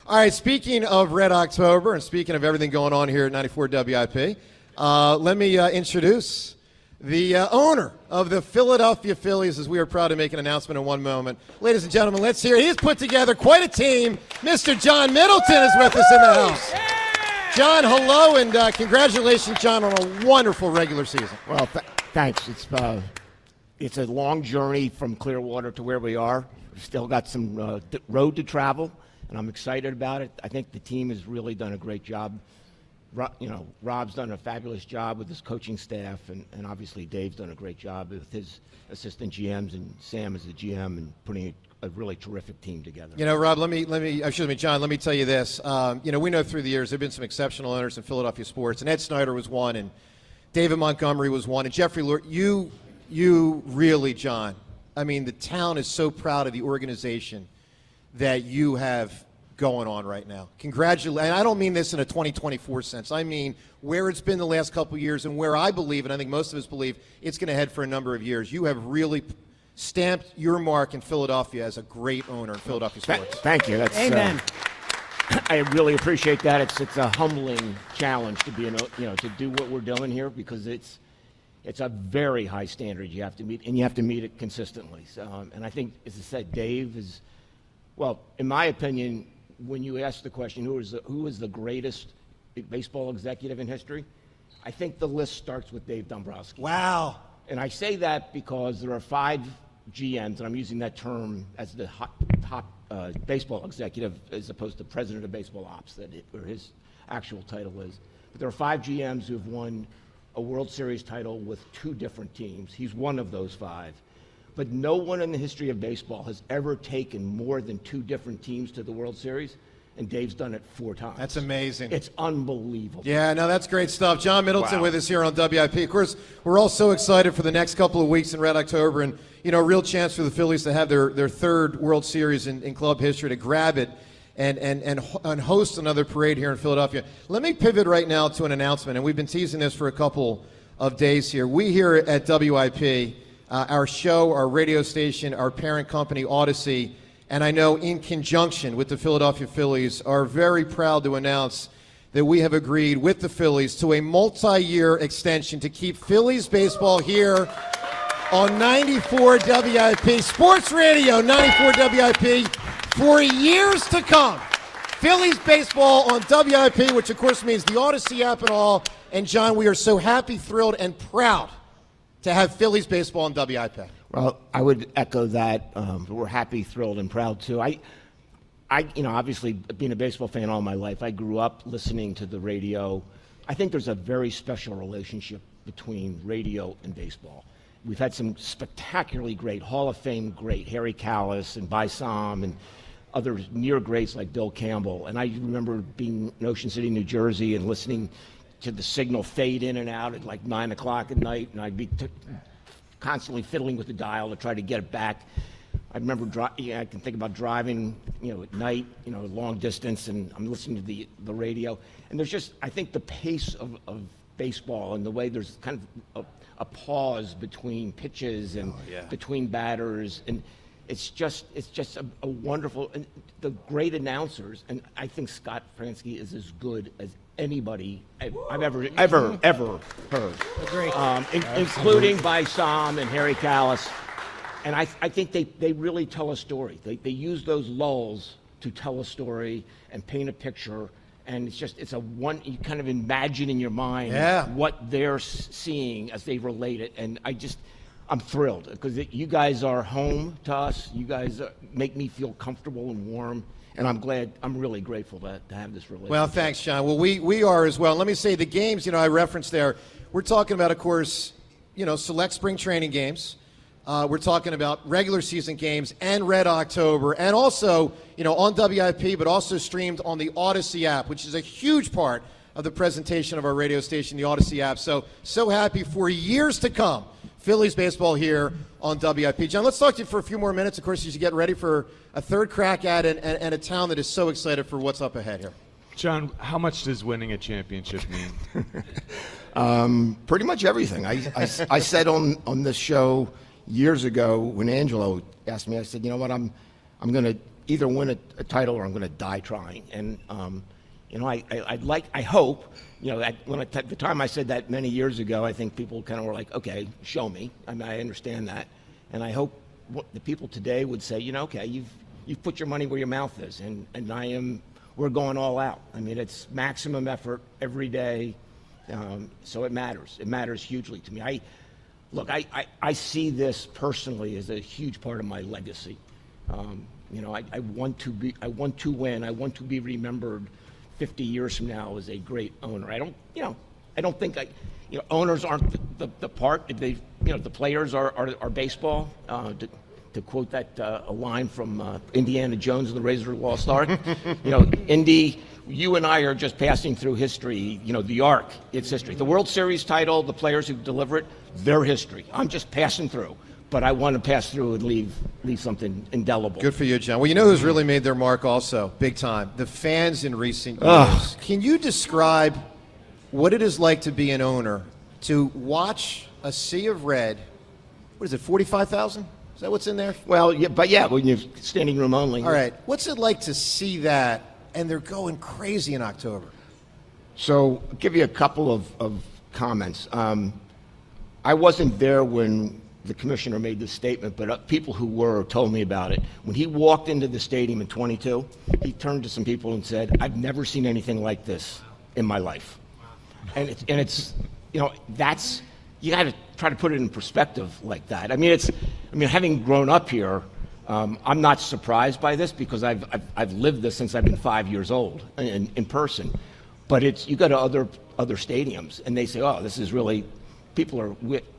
All right, speaking of Red October and speaking of everything going on here at 94 WIP, let me introduce the owner of the Philadelphia Phillies, as we are proud to make an announcement in one moment. Ladies and gentlemen, let's hear. He's put together quite a team. Mr. John Middleton is with us in the house. John, hello, and congratulations, John, on a wonderful regular season. Well, thanks. It's a long journey from Clearwater to where we are. We've still got some road to travel, and I'm excited about it. I think the team has really done a great job. Rob's done a fabulous job with his coaching staff, and obviously Dave's done a great job with his assistant GMs and Sam as the GM and putting a really terrific team together. You know, Rob, John, let me tell you this. We know through the years there have been some exceptional owners in Philadelphia sports, and Ed Snyder was one, and David Montgomery was one, and Jeffrey Lurie. You really, John, I mean, the town is so proud of the organization that you have going on right now. Congratulations. And I don't mean this in a 2024 sense. I mean where it's been the last couple of years and where I believe, and I think most of us believe, it's going to head for a number of years. You have really stamped your mark in Philadelphia as a great owner in Philadelphia sports. Thank you. Amen. I really appreciate that. It's a humbling challenge to be, to do what we're doing here, because it's a very high standard you have to meet, and you have to meet it consistently. So, and I think, as I said, Dave is, well, in my opinion, when you ask the question, who is the greatest baseball executive in history, I think the list starts with Dave Dombrowski. Wow. And I say that because there are 5 GMs, and I'm using that term as the top baseball executive as opposed to president of baseball ops, or his actual title is. But there are 5 GMs who have won a World Series title with 2 different teams. He's one of those 5. But no one in the history of baseball has ever taken more than 2 different teams to the World Series, and Dave's done it 4 times. That's amazing. It's unbelievable. Yeah, no, that's great stuff. John Middleton with us here on WIP. Of course, we're all so excited for the next couple of weeks in Red October, and, a real chance for the Phillies to have their 3rd World Series in club history, to grab it and host another parade here in Philadelphia. Let me pivot right now to an announcement, and we've been teasing this for a couple of days here. We here at WIP, our show, our radio station, our parent company, Odyssey, and I know in conjunction with the Philadelphia Phillies, are very proud to announce that we have agreed with the Phillies to a multi-year extension to keep Phillies baseball here on 94 WIP, Sports Radio 94 WIP, for years to come. Phillies baseball on WIP, which of course means the Odyssey app and all. And John, we are so happy, thrilled, and proud to have Phillies baseball on WIP. Well, I would echo that. We're happy, thrilled, and proud too. I obviously being a baseball fan all my life, I grew up listening to the radio. I think there's a very special relationship between radio and baseball. We've had some spectacularly great Hall of Fame great Harry Callis and Bysam and other near greats like Bill Campbell. And I remember being in Ocean City, New Jersey, and listening to the signal fade in and out at like 9 o'clock at night, and I'd be constantly fiddling with the dial to try to get it back. I remember I can think about driving, at night, long distance, and I'm listening to the radio. And there's just, I think, the pace of baseball and the way there's kind of a pause between pitches and between batters, and it's just a wonderful, and the great announcers, and I think Scott Fransky is as good as anybody I've ever heard. Great. Including Bysam and Harry Callis. And I think they really tell a story. They use those lulls to tell a story and paint a picture, and you kind of imagine in your mind what they're seeing as they relate it, and I'm thrilled because you guys are home to us. You guys make me feel comfortable and warm, and I'm really grateful to have this relationship. Well, thanks, John. Well, we are as well. Let me say the games, I referenced there, we're talking about, of course, select spring training games. We're talking about regular season games and Red October, and also, on WIP, but also streamed on the Odyssey app, which is a huge part of the presentation of our radio station, the Odyssey app. So happy for years to come. Phillies baseball here on WIP. John, let's talk to you for a few more minutes. Of course, as you get ready for a 3rd crack at it, and a town that is so excited for what's up ahead here. John, how much does winning a championship mean? Pretty much everything. I said on this show years ago when Angelo asked me, I said, you know what, I'm going to either win a title or I'm going to die trying. And I hope, at the time I said that many years ago, I think people kind of were like, okay, show me. I mean, I understand that, and I hope the people today would say, okay, you've put your money where your mouth is, and we're going all out. I mean, it's maximum effort every day, so it matters. It matters hugely to me. I see this personally as a huge part of my legacy. I want to win. I want to be remembered 50 years from now as a great owner. I don't think owners aren't the part. The players are baseball. To quote that a line from Indiana Jones and the Raiders of the Lost Ark, Indy, you and I are just passing through history. The arc, it's history. The World Series title, the players who deliver it, their history. I'm just passing through, but I want to pass through and leave something indelible. Good for you, John. Well, you know who's really made their mark also, big time? The fans in recent years. Can you describe what it is like to be an owner, to watch a sea of red? What is it, 45,000? Is that what's in there? Well, yeah, when you're standing room only. All right. What's it like to see that, and they're going crazy in October? So I'll give you a couple of comments. I wasn't there when the commissioner made this statement, but people who were told me about it. When he walked into the stadium in 22, he turned to some people and said, I've never seen anything like this in my life. And it's that's, you got to try to put it in perspective like that. I mean, having grown up here, I'm not surprised by this because I've lived this since I've been 5 years old in person. But you go to other stadiums and they say, oh, this is really, people are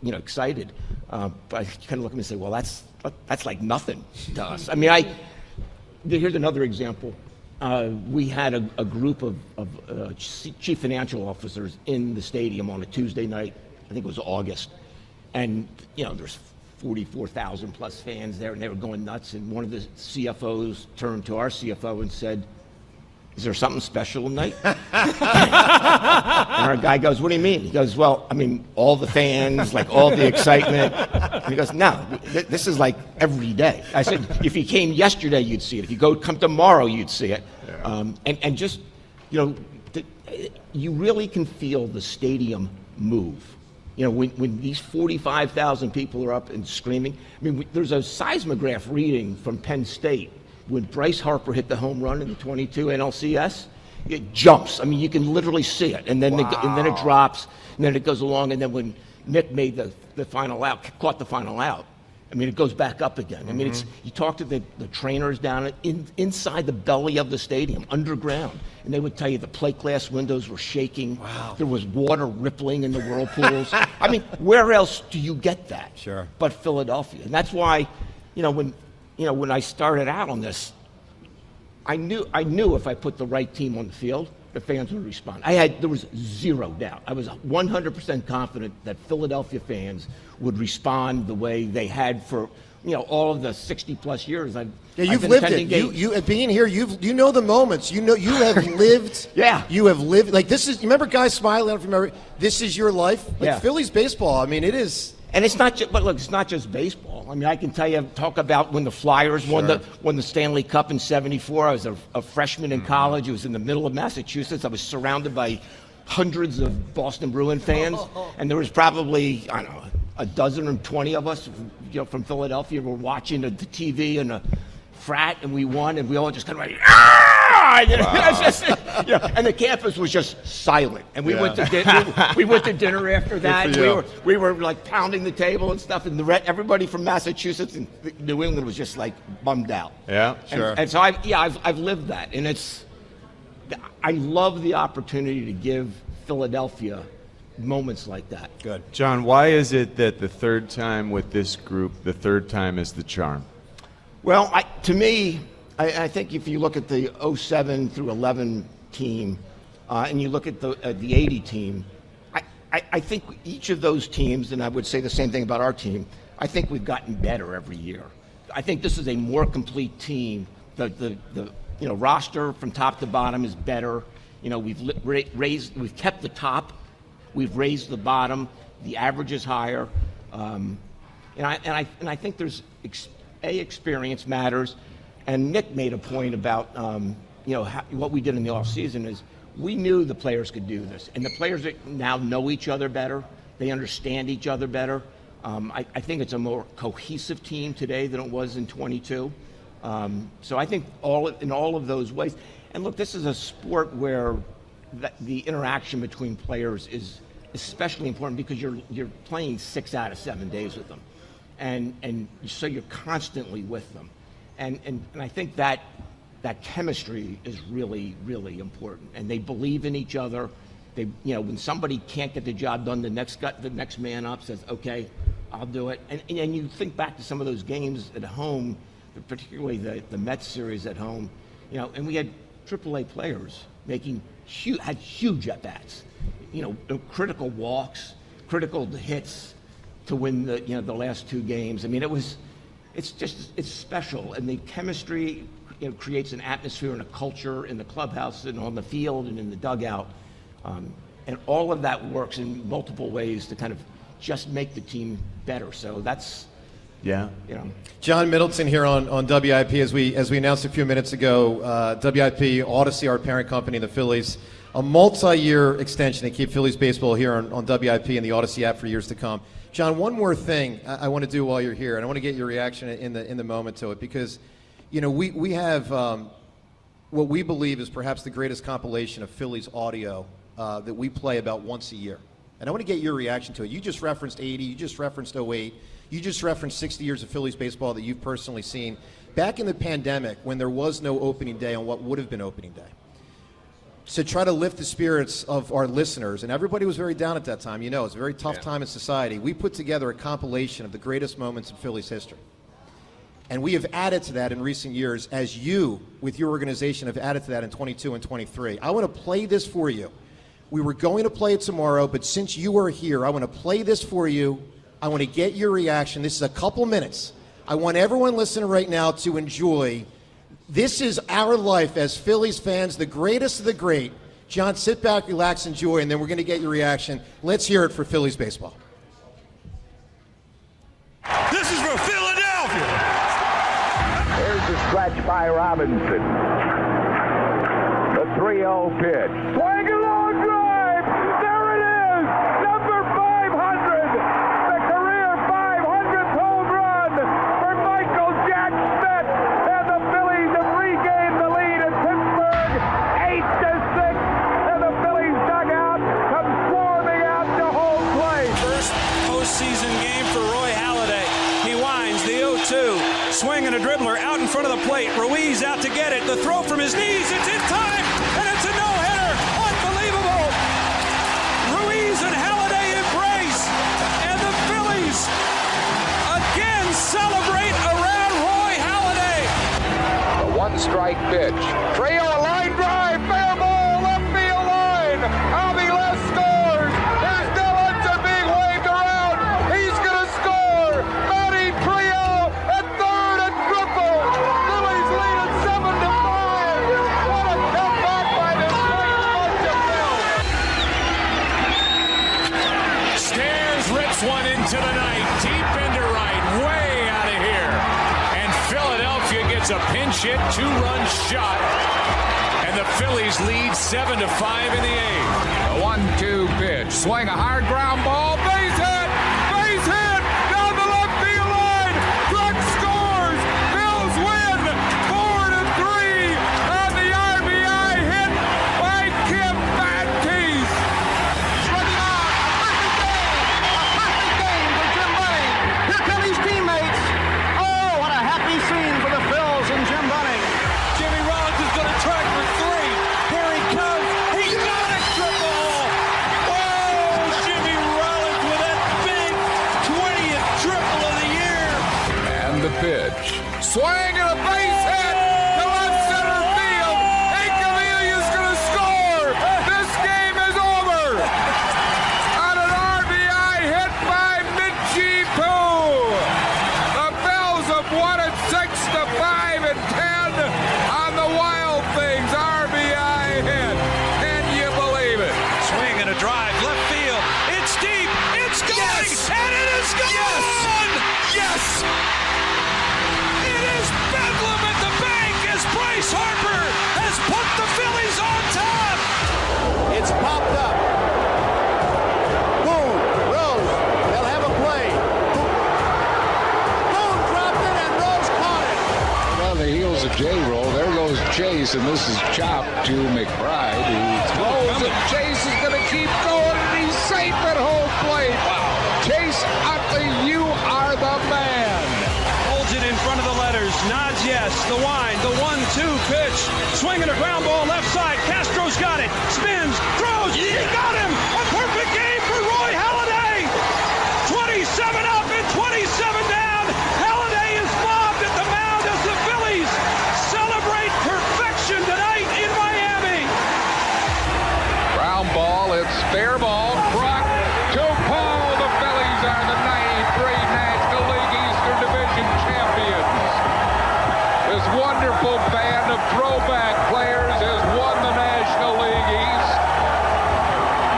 excited. But I kind of look at them and say, well, that's like nothing to us. I mean, here's another example. We had a group of chief financial officers in the stadium on a Tuesday night. I think it was August, and there's 44,000 plus fans there, and they were going nuts. And one of the CFOs turned to our CFO and said, "Is there something special tonight?" And our guy goes, "What do you mean?" He goes, "Well, I mean, all the fans, like all the excitement." And he goes, "No, this is like every day." I said, "If you came yesterday, you'd see it. If you come tomorrow, you'd see it." Yeah. And just you really can feel the stadium move. When these 45,000 people are up and screaming. I mean, there's a seismograph reading from Penn State when Bryce Harper hit the home run in the 22 NLCS. It jumps. I mean, you can literally see it, and then it drops, and then it goes along, and then when Nick made the final out, caught the final out, I mean, it goes back up again. I mean, you talk to the trainers down inside the belly of the stadium, underground, and they would tell you the plate glass windows were shaking. Wow. There was water rippling in the whirlpools. I mean, where else do you get that? Sure. But Philadelphia, and that's why, when I started out on this, I knew if I put the right team on the field, the fans would respond. There was zero doubt. I was 100% confident that Philadelphia fans would respond the way they had for all of the 60+ years. You've lived it. You being here, you know the moments. You have lived. Yeah. You have lived like this is. You remember guys smiling? I don't remember. This is your life. Like yeah. Phillies baseball. I mean, it is. And it's not just, but look, it's not just baseball. I mean, I can talk about when the Flyers won the Stanley Cup in '74. I was a freshman in college. It was in the middle of Massachusetts. I was surrounded by hundreds of Boston Bruin fans, and there was probably, I don't know, a dozen or 20 of us, from Philadelphia, were watching the TV in a frat, and we won, and we all just kind of like, and the campus was just silent. And we went to dinner after that. We were like pounding the table and stuff, and everybody from Massachusetts and New England was just like bummed out. Yeah, sure. And so I've lived that, and I love the opportunity to give Philadelphia moments like that. Good. John, why is it that the third time with this group, the third time is the charm? Well, to me, I think if you look at the 07 through 11 team, and you look at the 80 team, I think each of those teams, and I would say the same thing about our team, I think we've gotten better every year. I think this is a more complete team. The roster from top to bottom is better. We've kept the top, we've raised the bottom, the average is higher, and I think there's experience matters, And Nick made a point about, what we did in the off season is we knew the players could do this. And the players that now know each other better, they understand each other better. I think it's a more cohesive team today than it was in 22. So I think in all of those ways. And look, this is a sport where the interaction between players is especially important because you're playing 6 out of 7 days with them. And so you're constantly with them. And I think that chemistry is really, really important. And they believe in each other. They, when somebody can't get the job done, the next man up says, okay, I'll do it. And you think back to some of those games at home, particularly the Mets series at home, and we had AAA players had huge at-bats, critical walks, critical hits to win the last 2 games. I mean, it's special, and the chemistry creates an atmosphere and a culture in the clubhouse and on the field and in the dugout, and all of that works in multiple ways to kind of just make the team better. So that's. Yeah. John Middleton here on WIP. As we announced a few minutes ago, WIP, Odyssey, our parent company, the Phillies, a multi-year extension to keep Phillies baseball here on WIP and the Odyssey app for years to come. John, one more thing I want to do while you're here, and I want to get your reaction in the moment to it, because we have what we believe is perhaps the greatest compilation of Phillies audio that we play about once a year. And I want to get your reaction to it. You just referenced 80, you just referenced 08, you just referenced 60 years of Phillies baseball that you've personally seen. Back in the pandemic, when there was no opening day on what would have been opening day, to try to lift the spirits of our listeners, and everybody was very down at that time. It's a very tough time in society. We put together a compilation of the greatest moments in Phillies history. And we have added to that in recent years, as you, with your organization, have added to that in 22 and 23. I want to play this for you. We were going to play it tomorrow, but since you are here, I want to play this for you. I want to get your reaction. This is a couple minutes. I want everyone listening right now to enjoy. This is our life as Phillies fans, the greatest of the great. John, sit back, relax, enjoy, and then we're going to get your reaction. Let's hear it for Phillies baseball. This is for Philadelphia. There's the stretch by Robinson. The 3-0 pitch. Swing a long drive. There it is. Number 500. The career 500th home run for Michael Jack Smith. And the Phillies have regained the lead at Pittsburgh. 8-6. And the Phillies dugout comes swarming out to home plate. First postseason game for Roy Halladay. He winds the 0-2. Swing and a dribbler out in front of the plate. Ruiz out to get it. The throw from his knees. It's in time. And it's a no-hitter. Unbelievable. Ruiz and Halladay embrace. And the Phillies again celebrate around Roy Halladay. The one-strike pitch. Trio, a line drive. Fair ball, left field line. Aviles scores. There's Middleton being waved around. He's going to score. Matty Trio at third and triple. Phillies lead at 7-5. What a comeback by this great bunch of Phillies. Stairs rips one into the night, deep into right, way out of here. And Philadelphia gets a pinch hit, 2-run shot. And the Phillies lead 7-5 in the 8th. The 1-2 pitch. Swing a hard ground ball. Base hit. Base hit. Down the left field line. Truck scores. Bills win. 4-3 on the RBI hit by Kim Baptiste. Striking out. A perfect game for Jim Bunning. Here come his teammates. Oh, what a happy scene for the Phils and Jim Bunning. Jimmy Rollins is going to track for 3. Here he comes. He's got a triple. Oh, Jimmy Rollins with that big 20th triple of the year. And the pitch. Swing and a base hit to left center field. Hank Amelia's going to score. This game is over. On an RBI hit by Mitchie Poo. The Bills have won it 6-5 and 10 on the Wild Things RBI hit. Can you believe it? Swing and a drive, left field. It's deep. It's going. Yes! And it is gone. Yes! It is bedlam at the bank. as Bryce Harper has put the Phillies on top. It's popped up. Boom, Rose. They'll have a play. Boom, dropped it, and Rose caught it. On the heels of J-Roll, there goes Chase, and this is chopped to McBride, who throws, and Chase is going to keep going, and he's safe at home plate. Chase Utley, you are the man. Holds it in front of the letters. Nods yes. The wind. The 1-2 pitch. Swinging a ground ball left side. Castro's got it. Spins. Throws. He got him. A perfect game for Roy Halladay. 27 up and 27 down. Halladay is mobbed at the mound as the Phillies celebrate perfection tonight in Miami. Ground ball, it's fair ball. Brock to Paul. The Phillies are the 93 National League Eastern Division champions. This wonderful band of throwback players has won the National League East,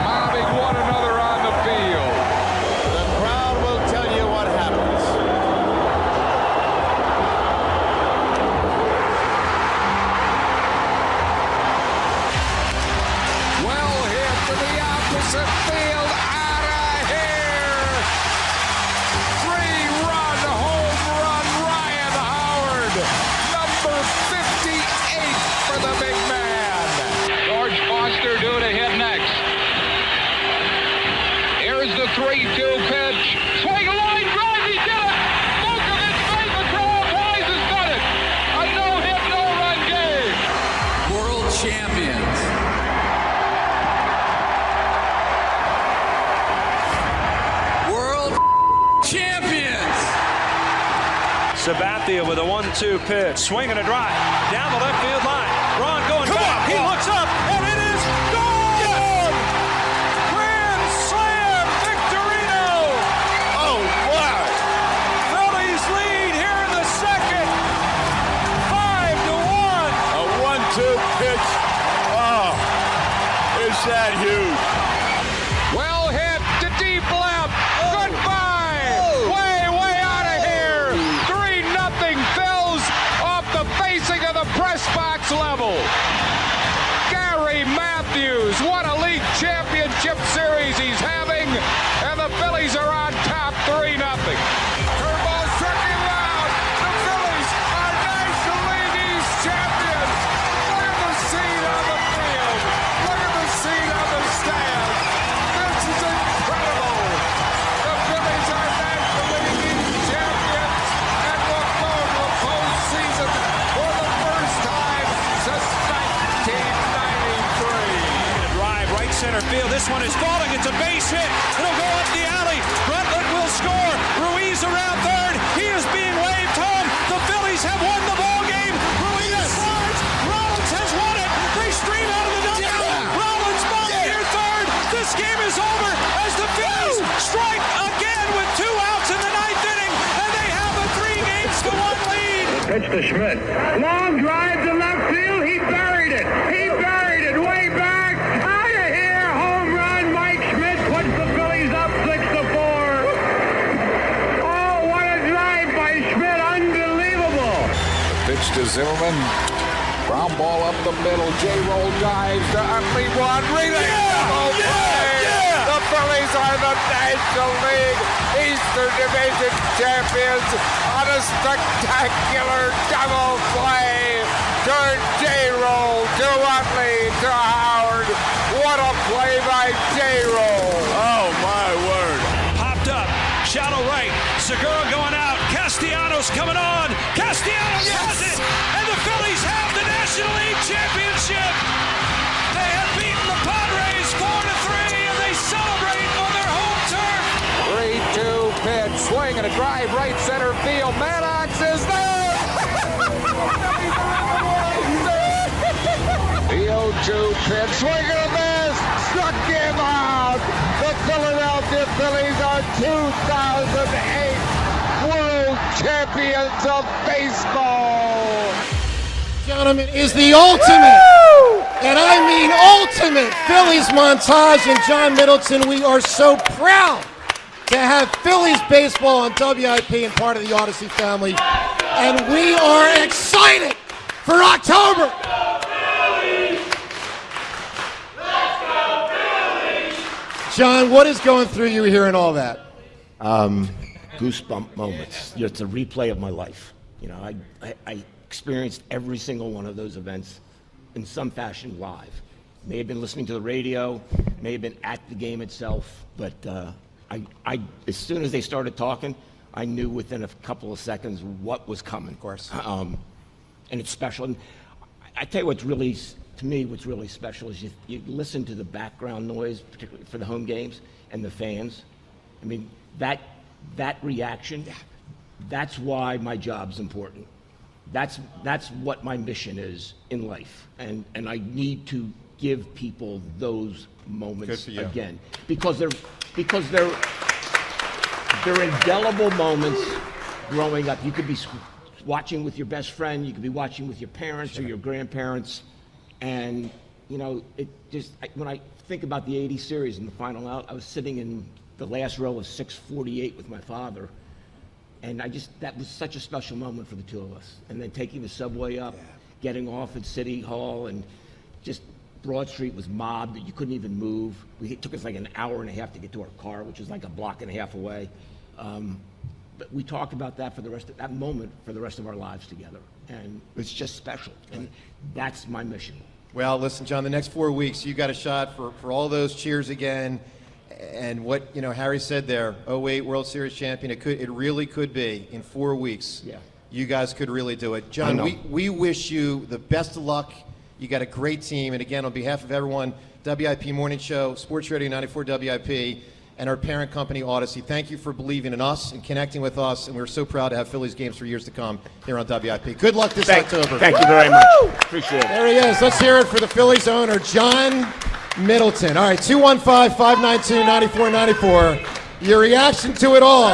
mobbing one another on the field. The crowd will tell you what happens. Well hit to the opposite field, out of here. 3-run home run, Ryan Howard, number 58 for the big man. George Foster due to hit next. Here's the 3-2 pitch. Swing a line drive, he did it. Vukovich made the throw. Wise has done it. A no-hit, no-run game. World champions. World champions. Sabathia with a 1-2 pitch. Swinging a drive. Down the left field line. Ron going back. He looks up. And it is gone! Grand slam, Victorino! Oh, wow. Phillies lead here in the second. 5-1. A 1-2 pitch. Oh, is that huge? Well hit to deep left. Goodbye. Way out of here. 3-0 Phils off the facing of the press box level. Gary Matthews, what a league championship series he's having. And the Phillies are on top 3-0. Curveball struck him out. The Phillies are National League East champions. Look at the scene on the field. Look at the scene on the stand. This is incredible. The Phillies are National League East champions and will go to the postseason for the first time since 1993. Drive right center field. This one is falling. It's a base hit. It'll go up the alley. Brentland will score. Ruiz around third. He is being waved home. The Phillies have won the ball game. Ruiz slides. Rollins has won it. They stream out of the dugout. Rollins mobbed near third. This game is over as the Phillies strike again with 2 outs in the 9th inning, and they have a 3-1 lead. Pitch to Schmidt. Long drive to left field. He buried it. He buried it way back. Out of here. Home run. Mike Schmidt puts the Phillies up 6-4. Oh, what a drive by Schmidt. Unbelievable. Pitch to Zimmerman. Ground ball up the middle. J-Roll dives to Utley. One relay. Double play. The Phillies are the National League Eastern Division champions on a spectacular double play. Turn J-Roll to Utley to Howard. What a play by J-Roll. Oh, my word. Popped up, shallow right, Segura going out, Castellanos coming on, Castellanos has it, and the Phillies have the National League Championship. They have beaten the Padres 4-3, and they celebrate on their home turf. 3-2 pitch, swing and a drive right center field. Maddox is there. The 0-2 pitch, swing and a miss, struck him out. The Philadelphia Phillies are 2008 World Champions of Baseball. Gentlemen, is the ultimate, and I mean ultimate, Phillies montage. And John Middleton, we are so proud to have Phillies baseball on WIP and part of the Odyssey family. And we are excited for October. John, what is going through you hearing all that? Goosebump moments. It's a replay of my life. I experienced every single one of those events in some fashion live. May have been listening to the radio, may have been at the game itself, but I as soon as they started talking, I knew within a couple of seconds what was coming. Of course. And it's special. And I tell you what's really special is you listen to the background noise, particularly for the home games and the fans. I mean, that reaction, that's why my job's important. That's what my mission is in life. And I need to give people those moments again. Because they're indelible moments growing up. You could be watching with your best friend, you could be watching with your parents or your grandparents, and it just when I think about the '80 series and the final out, I was sitting in the last row of 648 with my father, and that was such a special moment for the two of us. And then taking the subway up, getting off at City Hall, and just Broad Street was mobbed that you couldn't even move. It took us like an hour and a half to get to our car, which was like a block and a half away. But we talked about that for the rest of that moment for the rest of our lives together, and it's just special. And that's my mission. Well, listen, John, the next 4 weeks, you got a shot for all those cheers again. And what Harry said there, 08 World Series champion, it really could be in 4 weeks. Yeah. You guys could really do it. John, we wish you the best of luck. You got a great team. And again, on behalf of everyone, WIP Morning Show, Sports Radio 94 WIP, and our parent company, Odyssey, thank you for believing in us and connecting with us. And we're so proud to have Phillies games for years to come here on WIP. Good luck this October. Thank you very much. Appreciate it. There he is. Let's hear it for the Phillies owner, John Middleton. All right, 215-592-9494. Your reaction to it all.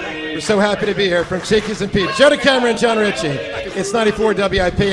We're so happy to be here from Chickies and Pete. Joe DeCamera and John Ritchie. It's 94 WIP.